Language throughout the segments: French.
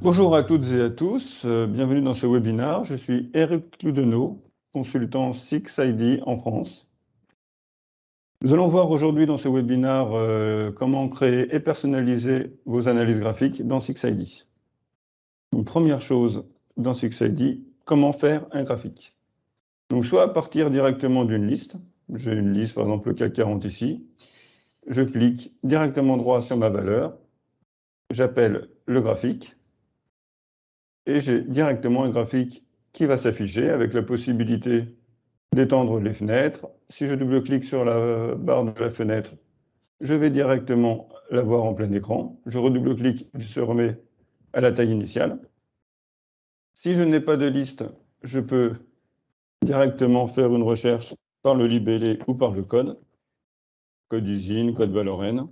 Bonjour à toutes et à tous, bienvenue dans ce webinaire. Je suis Eric Cludenot, consultant SIX-ID en France. Nous allons voir aujourd'hui dans ce webinaire comment créer et personnaliser vos analyses graphiques dans SIX-ID. Une première chose dans SIX-ID, comment faire un graphique. Donc soit à partir directement d'une liste, j'ai une liste par exemple le CAC 40 ici, je clique directement droit sur ma valeur, j'appelle le graphique, et j'ai directement un graphique qui va s'afficher avec la possibilité d'étendre les fenêtres. Si je double-clique sur la barre de la fenêtre, je vais directement la voir en plein écran. Je redouble-clique, il se remet à la taille initiale. Si je n'ai pas de liste, je peux directement faire une recherche par le libellé ou par le code. Code usine, code Valorem.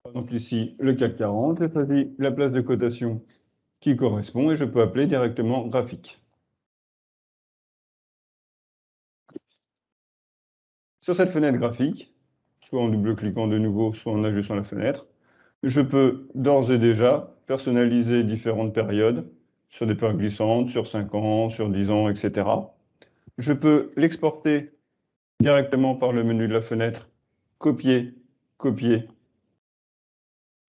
Par exemple ici, le CAC 40, j'ai choisi la place de cotation qui correspond et je peux appeler directement graphique. Sur cette fenêtre graphique, soit en double-cliquant de nouveau, soit en ajustant la fenêtre, je peux d'ores et déjà personnaliser différentes périodes, sur des périodes glissantes, sur 5 ans, sur 10 ans, etc. Je peux l'exporter directement par le menu de la fenêtre, copier, copier,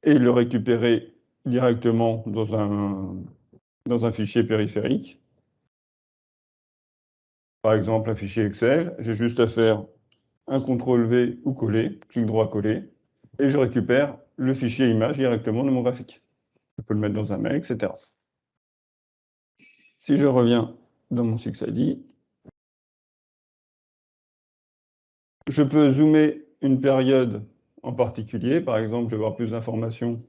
et le récupérer directement dans un fichier périphérique. Par exemple, un fichier Excel, j'ai juste à faire un CTRL-V ou coller, clic droit coller, et je récupère le fichier image directement de mon graphique. Je peux le mettre dans un mail, etc. Si je reviens dans mon SIX-ID, je peux zoomer une période en particulier. Par exemple, je veux avoir plus d'informations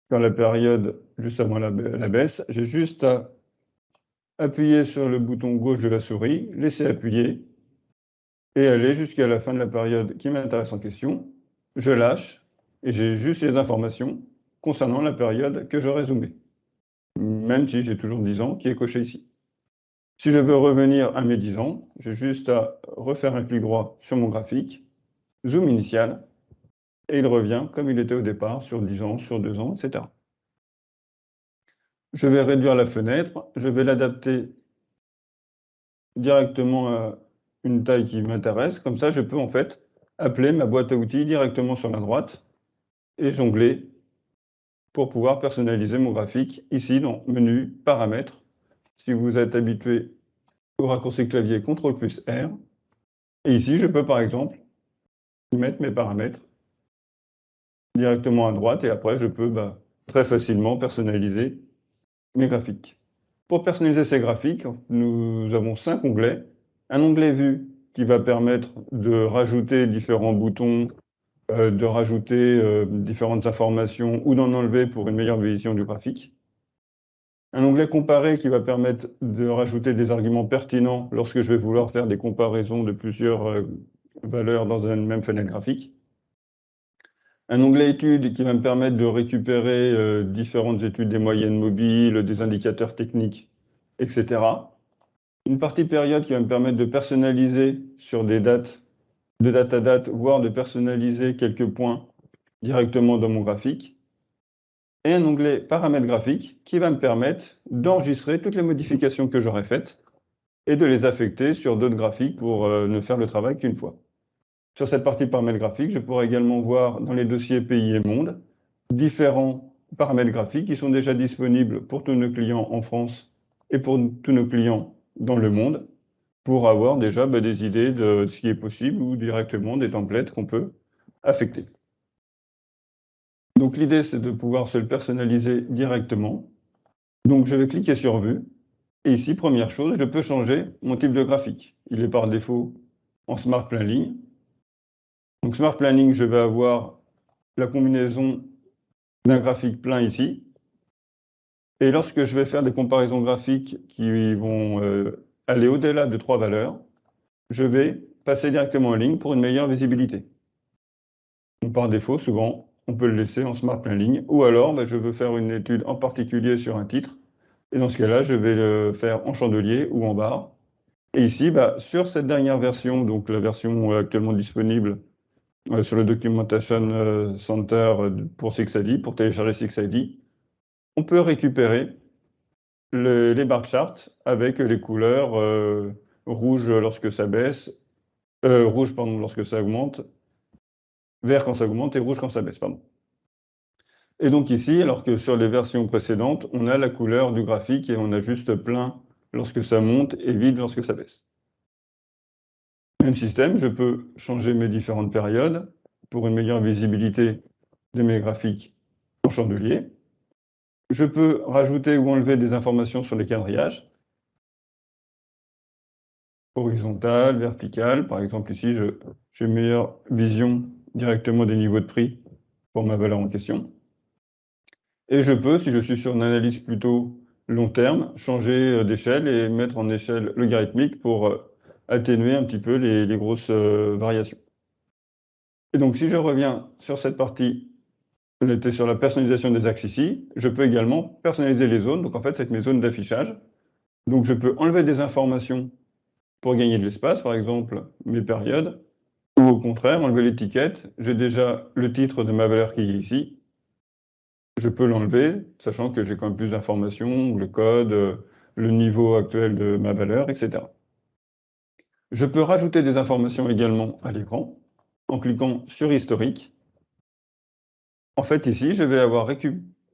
sur la période juste avant la baisse. J'ai juste à appuyer sur le bouton gauche de la souris, laisser appuyer, et aller jusqu'à la fin de la période qui m'intéresse en question. Je lâche, et j'ai juste les informations concernant la période que j'aurais zoomée, même si j'ai toujours 10 ans qui est coché ici. Si je veux revenir à mes 10 ans, j'ai juste à refaire un clic droit sur mon graphique, zoom initial, et il revient comme il était au départ, sur 10 ans, sur 2 ans, etc. Je vais réduire la fenêtre, je vais l'adapter directement à une taille qui m'intéresse, comme ça je peux en fait appeler ma boîte à outils directement sur la droite et jongler pour pouvoir personnaliser mon graphique ici dans menu paramètres. Si vous êtes habitué au raccourci clavier CTRL plus R, et ici je peux par exemple mettre mes paramètres directement à droite et après je peux très facilement personnaliser mes graphiques. Pour personnaliser ces graphiques, nous avons 5 onglets. Un onglet vue qui va permettre de rajouter différents boutons, de rajouter différentes informations ou d'en enlever pour une meilleure vision du graphique. Un onglet comparé qui va permettre de rajouter des arguments pertinents lorsque je vais vouloir faire des comparaisons de plusieurs valeurs dans une même fenêtre graphique. Un onglet études qui va me permettre de récupérer différentes études des moyennes mobiles, des indicateurs techniques, etc. Une partie période qui va me permettre de personnaliser sur des dates, de date à date, voire de personnaliser quelques points directement dans mon graphique. Et un onglet paramètres graphiques qui va me permettre d'enregistrer toutes les modifications que j'aurai faites et de les affecter sur d'autres graphiques pour ne faire le travail qu'une fois. Sur cette partie paramètres graphiques, je pourrai également voir dans les dossiers pays et monde différents paramètres graphiques qui sont déjà disponibles pour tous nos clients en France et pour tous nos clients dans le monde, pour avoir déjà des idées de ce qui est possible ou directement des templates qu'on peut affecter. Donc l'idée, c'est de pouvoir se le personnaliser directement. Donc je vais cliquer sur Vue. Et ici, première chose, je peux changer mon type de graphique. Il est par défaut en Smart Plein Ligne. Donc Smart Plein Ligne, je vais avoir la combinaison d'un graphique plein ici. Et lorsque je vais faire des comparaisons graphiques qui vont aller au-delà de 3 valeurs, je vais passer directement en ligne pour une meilleure visibilité. Donc, par défaut, souvent, on peut le laisser en Smart Plein Ligne. Ou alors, je veux faire une étude en particulier sur un titre. Et dans ce cas-là, je vais le faire en chandelier ou en barre. Et ici, sur cette dernière version, donc la version actuellement disponible sur le Documentation Center pour SixID, pour télécharger SixID, on peut récupérer les bar charts avec les couleurs rouge lorsque ça baisse, rouge pardon, lorsque ça augmente, vert quand ça augmente et rouge quand ça baisse, pardon. Et donc ici, alors que sur les versions précédentes, on a la couleur du graphique et on a juste plein lorsque ça monte et vide lorsque ça baisse. Même système, je peux changer mes différentes périodes pour une meilleure visibilité de mes graphiques en chandelier. Je peux rajouter ou enlever des informations sur les quadrillages, horizontales, verticales. Par exemple, ici, j'ai une meilleure vision directement des niveaux de prix pour ma valeur en question. Et je peux, si je suis sur une analyse plutôt long terme, changer d'échelle et mettre en échelle logarithmique pour atténuer un petit peu les grosses variations. Et donc, si je reviens sur cette partie, on était sur la personnalisation des axes ici, je peux également personnaliser les zones. Donc, en fait, c'est mes zones d'affichage. Donc, je peux enlever des informations pour gagner de l'espace, par exemple mes périodes, ou au contraire, enlever l'étiquette. J'ai déjà le titre de ma valeur qui est ici. Je peux l'enlever, sachant que j'ai quand même plus d'informations, le code, le niveau actuel de ma valeur, etc. Je peux rajouter des informations également à l'écran en cliquant sur Historique. En fait, ici, je vais avoir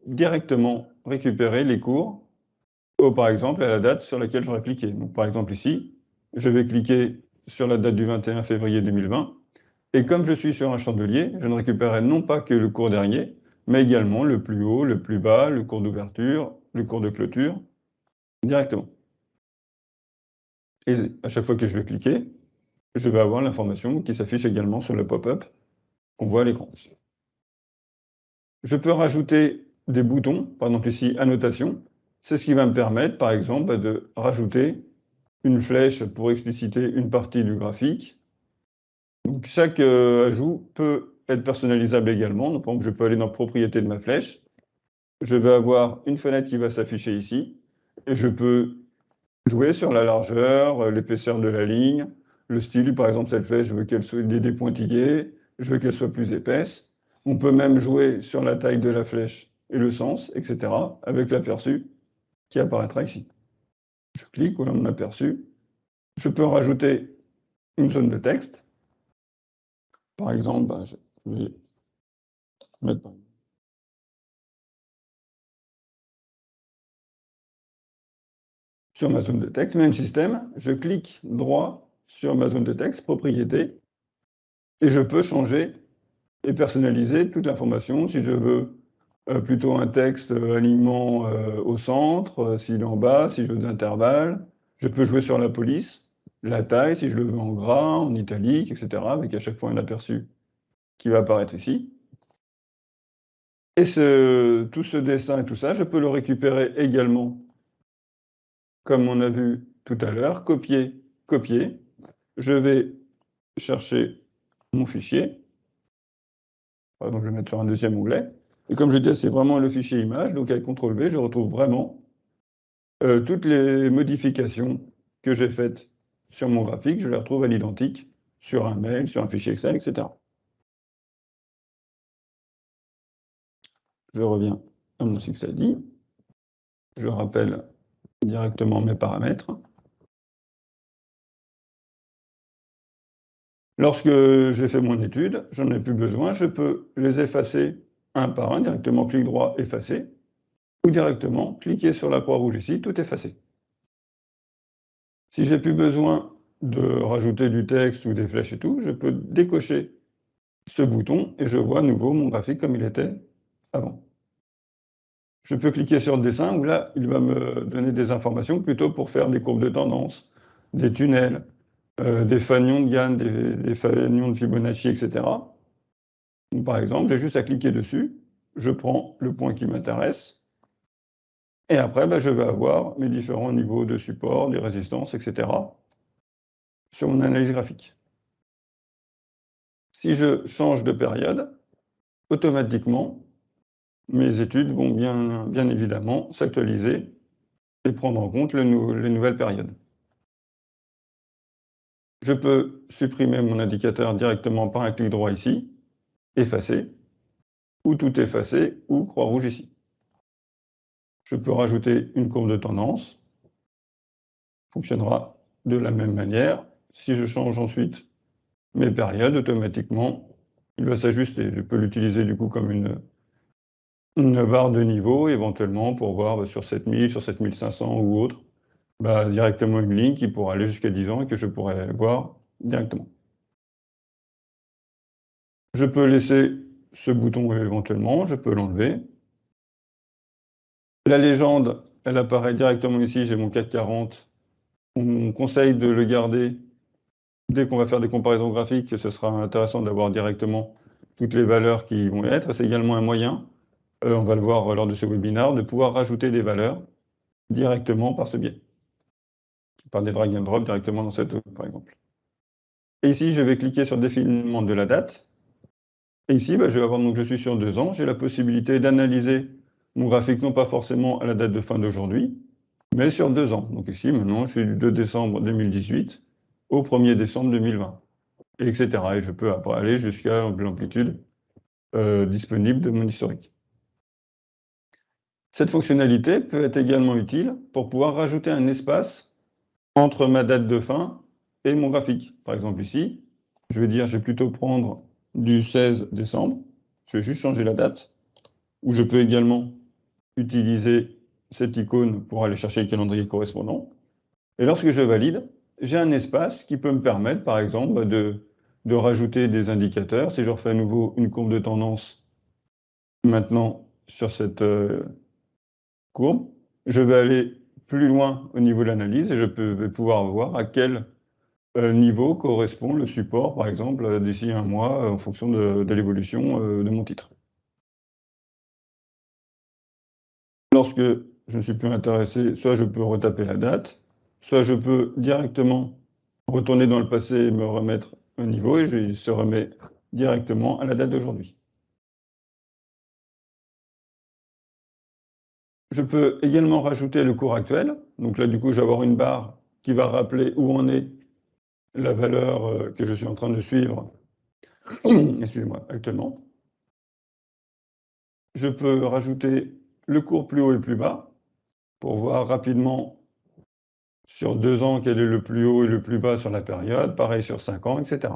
directement récupéré les cours, par exemple, à la date sur laquelle j'aurais cliqué. Donc, par exemple, ici, je vais cliquer sur la date du 21 février 2020. Et comme je suis sur un chandelier, je ne récupérerai non pas que le cours dernier, mais également le plus haut, le plus bas, le cours d'ouverture, le cours de clôture, directement. Et à chaque fois que je vais cliquer, je vais avoir l'information qui s'affiche également sur le pop-up qu'on voit à l'écran. Je peux rajouter des boutons, par exemple ici, annotation. C'est ce qui va me permettre, par exemple, de rajouter une flèche pour expliciter une partie du graphique. Donc chaque ajout peut être personnalisable également. Donc, par exemple, je peux aller dans Propriétés de ma flèche. Je vais avoir une fenêtre qui va s'afficher ici. Et je peux jouer sur la largeur, l'épaisseur de la ligne, le style. Par exemple, cette flèche, je veux qu'elle soit des pointillés, je veux qu'elle soit plus épaisse. On peut même jouer sur la taille de la flèche et le sens, etc., avec l'aperçu qui apparaîtra ici. Je clique au nom de l'aperçu. Je peux rajouter une zone de texte. Par exemple, je vais mettre sur ma zone de texte, même système, je clique droit sur ma zone de texte, propriété, et je peux changer et personnaliser toute l'information. Si je veux plutôt un texte alignement au centre, s'il est en bas, si je veux des intervalles, je peux jouer sur la police, la taille, si je le veux en gras, en italique, etc., avec à chaque fois un aperçu qui va apparaître ici. Et tout ce dessin et tout ça, je peux le récupérer également, comme on a vu tout à l'heure, copier, copier. Je vais chercher mon fichier. Donc je vais mettre sur un deuxième onglet. Et comme je disais, c'est vraiment le fichier image. Donc avec CTRL-V, je retrouve vraiment toutes les modifications que j'ai faites sur mon graphique. Je les retrouve à l'identique sur un mail, sur un fichier Excel, etc. Je reviens à mon SixID. Je rappelle directement mes paramètres. Lorsque j'ai fait mon étude, j'en ai plus besoin, je peux les effacer un par un, directement clic droit, effacer, ou directement cliquer sur la croix rouge ici, tout effacer. Si j'ai plus besoin de rajouter du texte ou des flèches et tout, je peux décocher ce bouton et je vois à nouveau mon graphique comme il était avant. Je peux cliquer sur le dessin où là, il va me donner des informations plutôt pour faire des courbes de tendance, des tunnels, des fanions de Gann, des fanions de Fibonacci, etc. Donc, par exemple, j'ai juste à cliquer dessus, je prends le point qui m'intéresse, et après, je vais avoir mes différents niveaux de support, des résistances, etc. sur mon analyse graphique. Si je change de période, automatiquement, mes études vont bien évidemment s'actualiser. Et prendre en compte les nouvelles périodes. Je peux supprimer mon indicateur directement par un clic droit ici, effacer, ou tout effacer, ou croix rouge ici. Je peux rajouter une courbe de tendance, fonctionnera de la même manière. Si je change ensuite mes périodes, automatiquement, il va s'ajuster. Je peux l'utiliser du coup comme une barre de niveau, éventuellement, pour voir sur 7000, sur 7500 ou autre, directement une ligne qui pourra aller jusqu'à 10 ans et que je pourrais voir directement. Je peux laisser ce bouton éventuellement, je peux l'enlever. La légende, elle apparaît directement ici, j'ai mon CAC 40. On conseille de le garder dès qu'on va faire des comparaisons graphiques, ce sera intéressant d'avoir directement toutes les valeurs qui vont y être. C'est également un moyen, on va le voir lors de ce webinaire, de pouvoir rajouter des valeurs directement par ce biais, par des drag and drop directement dans cette par exemple. Et ici, je vais cliquer sur défilement de la date. Et ici, je vais avoir, donc je suis sur 2 ans, j'ai la possibilité d'analyser mon graphique, non pas forcément à la date de fin d'aujourd'hui, mais sur 2 ans. Donc ici, maintenant, je suis du 2 décembre 2018 au 1er décembre 2020, etc. Et je peux après aller jusqu'à l'amplitude disponible de mon historique. Cette fonctionnalité peut être également utile pour pouvoir rajouter un espace entre ma date de fin et mon graphique. Par exemple ici, je vais dire, je vais plutôt prendre du 16 décembre, je vais juste changer la date, ou je peux également utiliser cette icône pour aller chercher le calendrier correspondant. Et lorsque je valide, j'ai un espace qui peut me permettre, par exemple, de rajouter des indicateurs. Si je refais à nouveau une courbe de tendance maintenant sur cette courbe, je vais aller plus loin au niveau de l'analyse et je vais pouvoir voir à quel niveau correspond le support, par exemple, d'ici un mois, en fonction de l'évolution de mon titre. Lorsque je ne suis plus intéressé, soit je peux retaper la date, soit je peux directement retourner dans le passé et me remettre au niveau et il se remet directement à la date d'aujourd'hui. Je peux également rajouter le cours actuel. Donc là, du coup, je vais avoir une barre qui va rappeler où en est la valeur que je suis en train de suivre, excusez-moi, actuellement. Je peux rajouter le cours plus haut et plus bas pour voir rapidement sur 2 ans quel est le plus haut et le plus bas sur la période, pareil sur 5 ans, etc.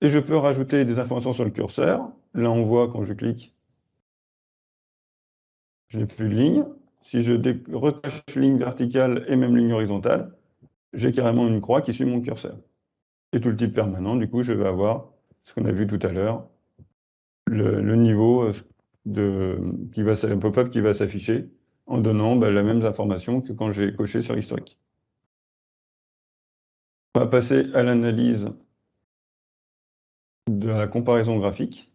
Et je peux rajouter des informations sur le curseur. Là, on voit quand je clique, je n'ai plus de ligne. Si je recoche ligne verticale et même ligne horizontale, j'ai carrément une croix qui suit mon curseur. Et tout le type permanent, du coup, je vais avoir ce qu'on a vu tout à l'heure, le niveau un pop-up qui va s'afficher en donnant la même information que quand j'ai coché sur historique. On va passer à l'analyse de la comparaison graphique.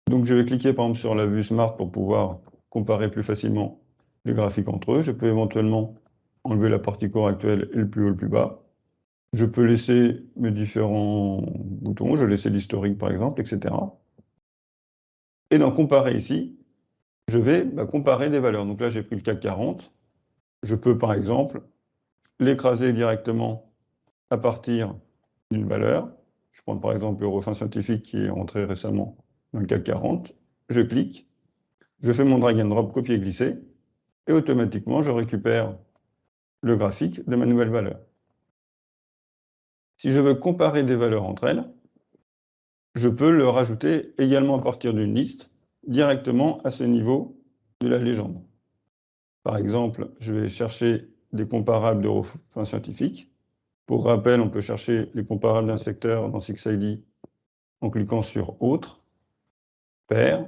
Donc je vais cliquer par exemple sur la vue Smart pour pouvoir comparer plus facilement les graphiques entre eux. Je peux éventuellement enlever la partie cours actuelle et le plus haut et le plus bas. Je peux laisser mes différents boutons, je vais laisser l'historique par exemple, etc. Et dans comparer ici, je vais comparer des valeurs. Donc là j'ai pris le CAC 40. Je peux par exemple l'écraser directement à partir d'une valeur. Je prends par exemple Eurofins Scientifique qui est entré récemment dans le CAC 40. Je clique, je fais mon drag and drop copier-glisser et automatiquement je récupère le graphique de ma nouvelle valeur. Si je veux comparer des valeurs entre elles, je peux le rajouter également à partir d'une liste directement à ce niveau de la légende. Par exemple, je vais chercher des comparables d'Eurofins Scientifique. Pour rappel, on peut chercher les comparables d'un secteur dans SixID en cliquant sur Autres, Pair.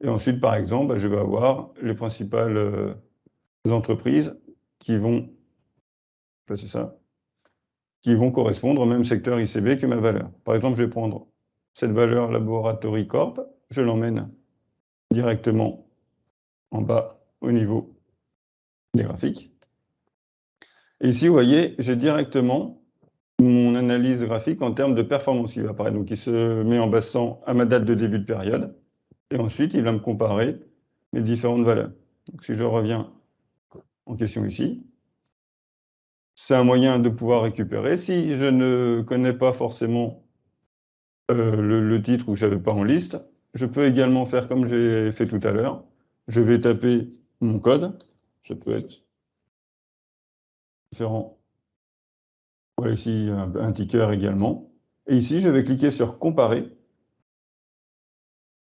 Et ensuite, par exemple, je vais avoir les principales entreprises qui vont, c'est ça, qui vont correspondre au même secteur ICB que ma valeur. Par exemple, je vais prendre cette valeur Laboratory Corp, je l'emmène directement en bas au niveau des graphiques. Et ici, vous voyez, j'ai directement mon analyse graphique en termes de performance qui va apparaître. Donc, il se met en passant à ma date de début de période. Et ensuite, il va me comparer mes différentes valeurs. Donc, si je reviens en question ici, c'est un moyen de pouvoir récupérer. Si je ne connais pas forcément le titre ou je n'avais pas en liste, je peux également faire comme j'ai fait tout à l'heure. Je vais taper mon code. Ça peut être différent. Voilà ici un ticker également. Et ici, je vais cliquer sur comparer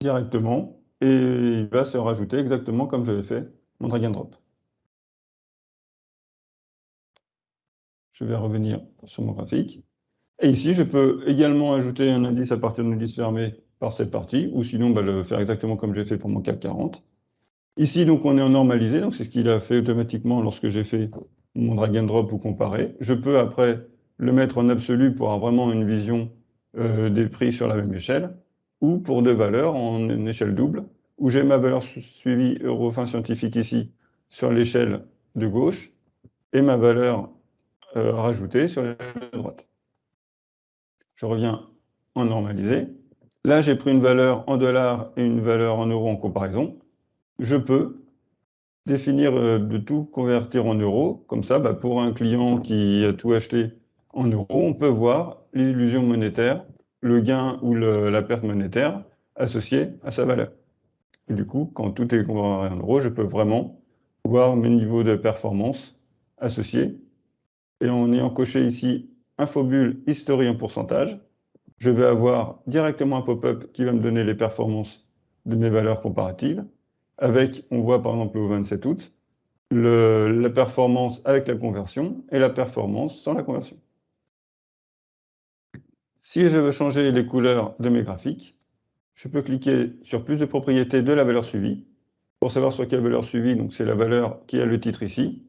directement et il va se rajouter exactement comme j'avais fait mon drag and drop. Je vais revenir sur mon graphique. Et ici, je peux également ajouter un indice à partir d'un indice fermé par cette partie, ou sinon le faire exactement comme j'ai fait pour mon CAC 40. Ici, donc, on est en normalisé, donc c'est ce qu'il a fait automatiquement lorsque j'ai fait mon drag and drop ou comparé. Je peux après le mettre en absolu pour avoir vraiment une vision des prix sur la même échelle, ou pour deux valeurs en une échelle double, où j'ai ma valeur suivie Eurofin scientifique ici sur l'échelle de gauche, et ma valeur rajoutée sur l'échelle de droite. Je reviens en normalisé. Là, j'ai pris une valeur en dollars et une valeur en euros en comparaison. Je peux définir de tout convertir en euros. Comme ça, pour un client qui a tout acheté en euros, on peut voir l'illusion monétaire, le gain ou la perte monétaire associée à sa valeur. Et du coup, quand tout est converti en euros, je peux vraiment voir mes niveaux de performance associés. Et en ayant coché ici Infobulle History en pourcentage, je vais avoir directement un pop-up qui va me donner les performances de mes valeurs comparatives, avec, on voit par exemple au 27 août, la performance avec la conversion et la performance sans la conversion. Si je veux changer les couleurs de mes graphiques, je peux cliquer sur plus de propriétés de la valeur suivie, pour savoir sur quelle valeur suivie, donc c'est la valeur qui a le titre ici.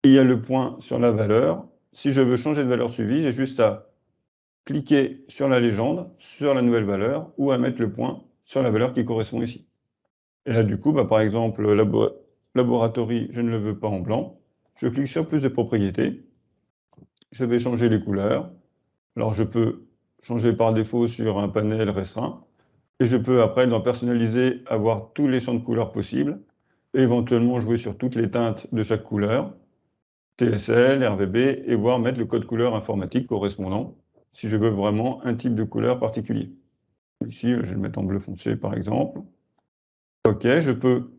Il y a le point sur la valeur. Si je veux changer de valeur suivie, j'ai juste à cliquer sur la légende, sur la nouvelle valeur, ou à mettre le point sur la valeur qui correspond ici. Et là, du coup, par exemple, Laboratory, je ne le veux pas en blanc. Je clique sur plus de propriétés. Je vais changer les couleurs. Alors, je peux changer par défaut sur un panel restreint. Et je peux, après, dans personnaliser, avoir tous les champs de couleurs possibles. Et éventuellement jouer sur toutes les teintes de chaque couleur, TSL, RVB, et voir mettre le code couleur informatique correspondant, si je veux vraiment un type de couleur particulier. Ici, je vais le mettre en bleu foncé, par exemple. OK, je peux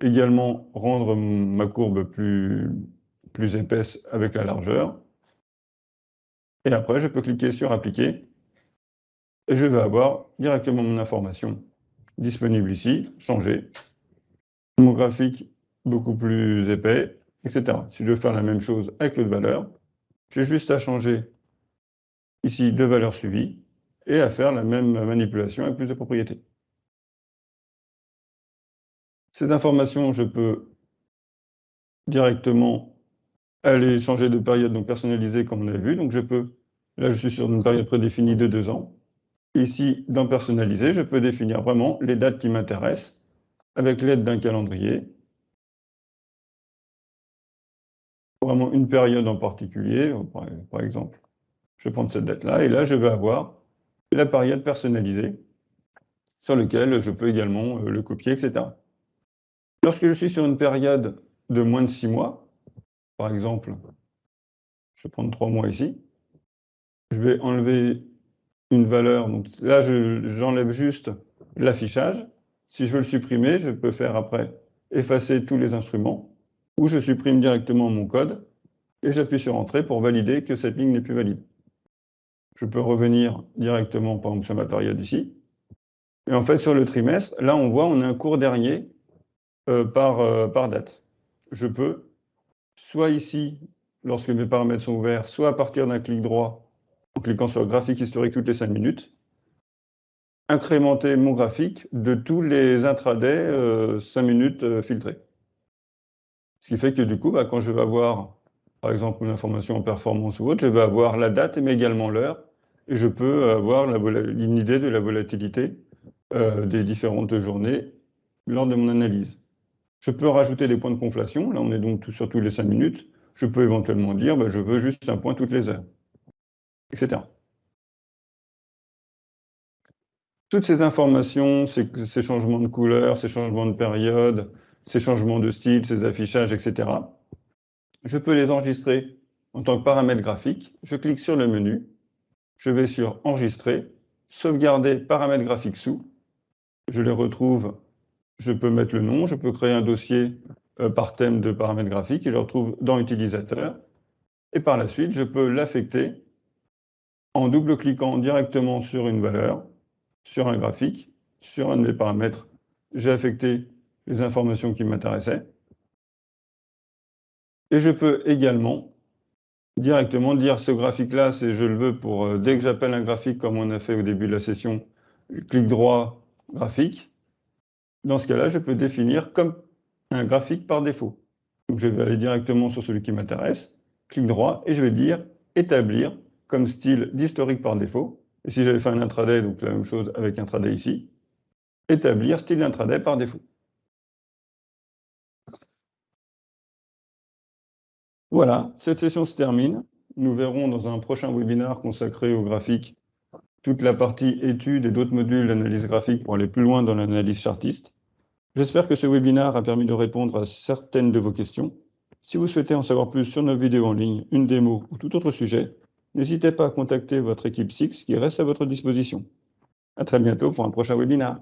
également rendre ma courbe plus épaisse avec la largeur. Et après, je peux cliquer sur Appliquer. Et je vais avoir directement mon information disponible ici, changer. Mon graphique beaucoup plus épais, etc. Si je veux faire la même chose avec l'autre valeur, j'ai juste à changer ici de valeur suivie et à faire la même manipulation avec plus de propriétés. Ces informations, je peux directement aller changer de période, donc personnaliser comme on a vu. Donc je peux, là je suis sur une période prédéfinie de 2 ans. Ici, dans personnaliser, je peux définir vraiment les dates qui m'intéressent avec l'aide d'un calendrier. Vraiment une période en particulier, par exemple, je vais prendre cette date-là, et là je vais avoir la période personnalisée sur laquelle je peux également le copier, etc. Lorsque je suis sur une période de moins de 6 mois, par exemple, je vais prendre 3 mois ici, je vais enlever une valeur, donc là j'enlève juste l'affichage. Si je veux le supprimer, je peux faire après effacer tous les instruments, ou je supprime directement mon code, et j'appuie sur Entrée pour valider que cette ligne n'est plus valide. Je peux revenir directement, par exemple, sur ma période ici. Et en fait, sur le trimestre, là, on voit, on a un cours dernier par date. Je peux, soit ici, lorsque mes paramètres sont ouverts, soit à partir d'un clic droit, en cliquant sur graphique historique toutes les 5 minutes, incrémenter mon graphique de tous les intradés 5 minutes filtrés. Ce qui fait que du coup, quand je vais avoir, par exemple, une information en performance ou autre, je vais avoir la date, mais également l'heure, et je peux avoir une idée de la volatilité des différentes journées lors de mon analyse. Je peux rajouter des points de conflation, là on est donc sur tous les 5 minutes. Je peux éventuellement dire, je veux juste un point toutes les heures, etc. Toutes ces informations, ces changements de couleur, ces changements de période, ces changements de style, ces affichages, etc., je peux les enregistrer en tant que paramètre graphique, je clique sur le menu, je vais sur Enregistrer, sauvegarder paramètres graphiques sous, je les retrouve, je peux mettre le nom, je peux créer un dossier par thème de paramètres graphiques et je retrouve dans Utilisateur. Et par la suite, je peux l'affecter en double-cliquant directement sur une valeur, sur un graphique, sur un de mes paramètres. J'ai affecté les informations qui m'intéressaient. Et je peux également directement dire ce graphique-là, je le veux pour dès que j'appelle un graphique comme on a fait au début de la session, clic droit, graphique. Dans ce cas-là, je peux définir comme un graphique par défaut. Donc je vais aller directement sur celui qui m'intéresse, clic droit, et je vais dire établir comme style d'historique par défaut. Et si j'avais fait un intraday, donc la même chose avec intraday ici, établir style d'intraday par défaut. Voilà, cette session se termine. Nous verrons dans un prochain webinaire consacré au graphique toute la partie études et d'autres modules d'analyse graphique pour aller plus loin dans l'analyse chartiste. J'espère que ce webinaire a permis de répondre à certaines de vos questions. Si vous souhaitez en savoir plus sur nos vidéos en ligne, une démo ou tout autre sujet, n'hésitez pas à contacter votre équipe SIX qui reste à votre disposition. À très bientôt pour un prochain webinaire.